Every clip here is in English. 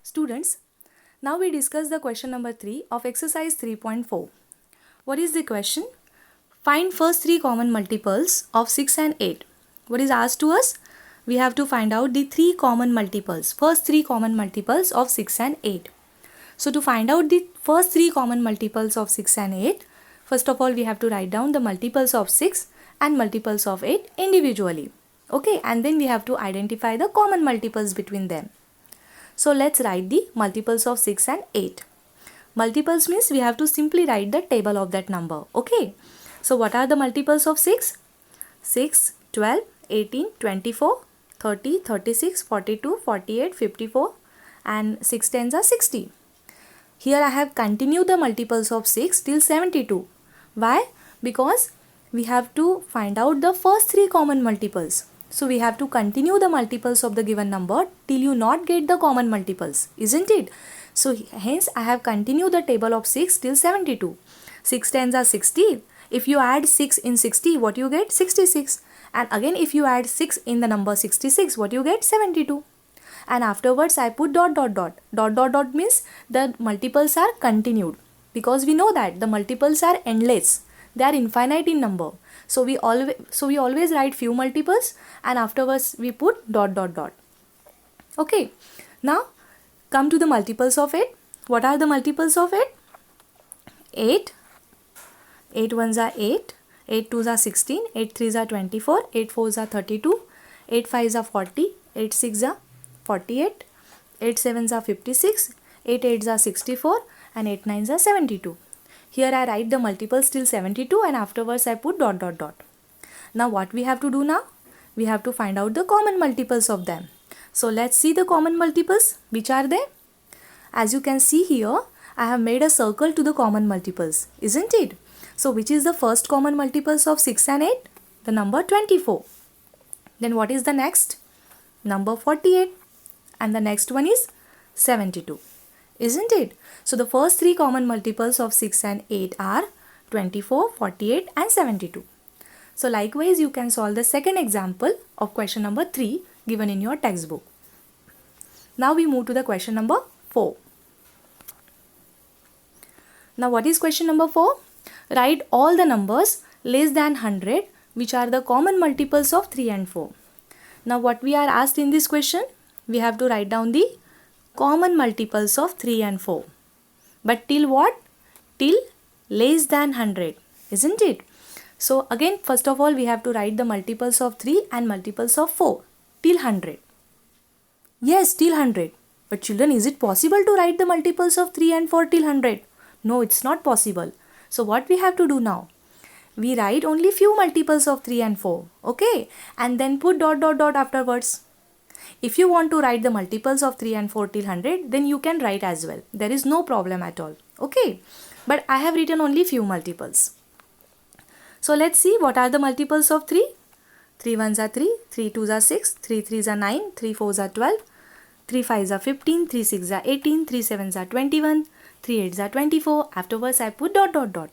Students, now we discuss the question number 3 of exercise 3.4. What is the question? Find first three common multiples of 6 and 8. What is asked to us? We have to find out the three common multiples, first three common multiples of 6 and 8. So to find out the first three common multiples of 6 and 8, first of all we have to write down the multiples of 6 and multiples of 8 individually. Okay, and then we have to identify the common multiples between them. So let's write the multiples of 6 and 8. Multiples means we have to simply write the table of that number. Okay. So what are the multiples of 6? 6, 12, 18, 24, 30, 36, 42, 48, 54 and 6 tens are 60. Here I have continued the multiples of 6 till 72. Why? Because we have to find out the first three common multiples. So we have to continue the multiples of the given number till you not get the common multiples, isn't it? So hence I have continued the table of 6 till 72. 6 tens are 60. If you add 6 in 60, what you get? 66. And again if you add 6 in the number 66, what you get? 72. And afterwards I put dot dot dot. Dot dot dot means the multiples are continued. Because we know that the multiples are endless. They are infinite in number. So we always write few multiples and afterwards we put dot dot dot. Okay. Now come to the multiples of 8. What are the multiples of 8? 8. 8 ones are 8. 8 twos are 16. 8 threes are 24. 8 fours are 32. 8 fives are 40. 8 six are 48. 8 sevens are 56. 8 eights are 64 and 8 nines are 72. Here I write the multiples till 72 and afterwards I put dot dot dot. Now what we have to do now? We have to find out the common multiples of them. So let's see the common multiples. Which are they? As you can see here, I have made a circle to the common multiples, isn't it? So which is the first common multiples of 6 and 8? The number 24. Then what is the next? Number 48. And the next one is 72. Isn't it? So the first three common multiples of 6 and 8 are 24, 48 and 72. So likewise you can solve the second example of question number 3 given in your textbook. Now we move to the question number 4. Now what is question number 4? Write all the numbers less than 100 which are the common multiples of 3 and 4. Now what we are asked in this question? We have to write down the common multiples of 3 and 4. But till what? Till less than 100. Isn't it? So again first of all we have to write the multiples of 3 and multiples of 4 till 100. Yes, till 100. But children, is it possible to write the multiples of 3 and 4 till 100? No, it's not possible. So what we have to do now? We write only few multiples of 3 and 4. Okay? And then put dot dot dot afterwards. If you want to write the multiples of 3 and 4 till 100, then you can write as well. There is no problem at all. Okay? But I have written only few multiples. So let's see what are the multiples of 3. 3 ones are 3, 3 twos are 6, 3 threes are 9, 3 fours are 12, 3 fives are 15, 3 sixes are 18, 3 sevens are 21, 3 eights are 24. Afterwards I put dot dot dot.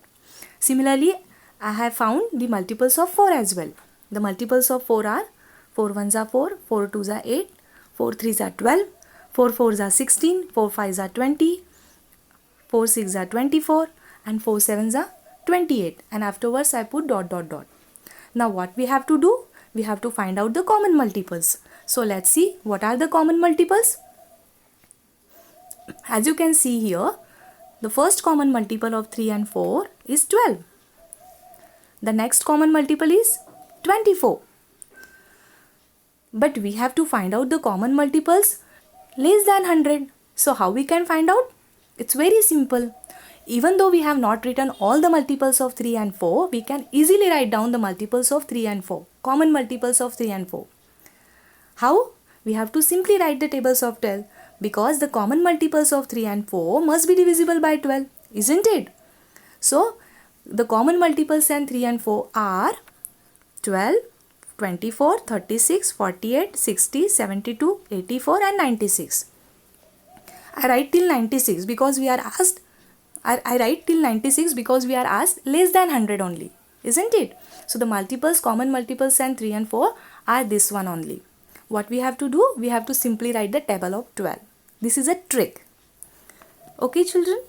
Similarly, I have found the multiples of 4 as well. The multiples of 4 are 4 ones are 4, 4 twos are 8, 4 threes are 12, 4 fours are 16, 4 fives are 20, 4 sixes are 24 and 4 sevens are 28. And afterwards I put dot dot dot. Now what we have to do? We have to find out the common multiples. So let's see what are the common multiples. As you can see here, the first common multiple of 3 and 4 is 12. The next common multiple is 24. But we have to find out the common multiples less than 100. So how we can find out? It's very simple. Even though we have not written all the multiples of 3 and 4, we can easily write down the multiples of 3 and 4. Common multiples of 3 and 4. How? We have to simply write the tables of 12. Because the common multiples of 3 and 4 must be divisible by 12. Isn't it? So the common multiples in 3 and 4 are 12, 24, 36, 48, 60, 72, 84 and 96. I write till 96 because we are asked I write till 96 because we are asked less than 100 only. Isn't it? So the multiples, common multiples and 3 and 4 are this one only. What we have to do? We have to simply write the table of 12. This is a trick. Okay children?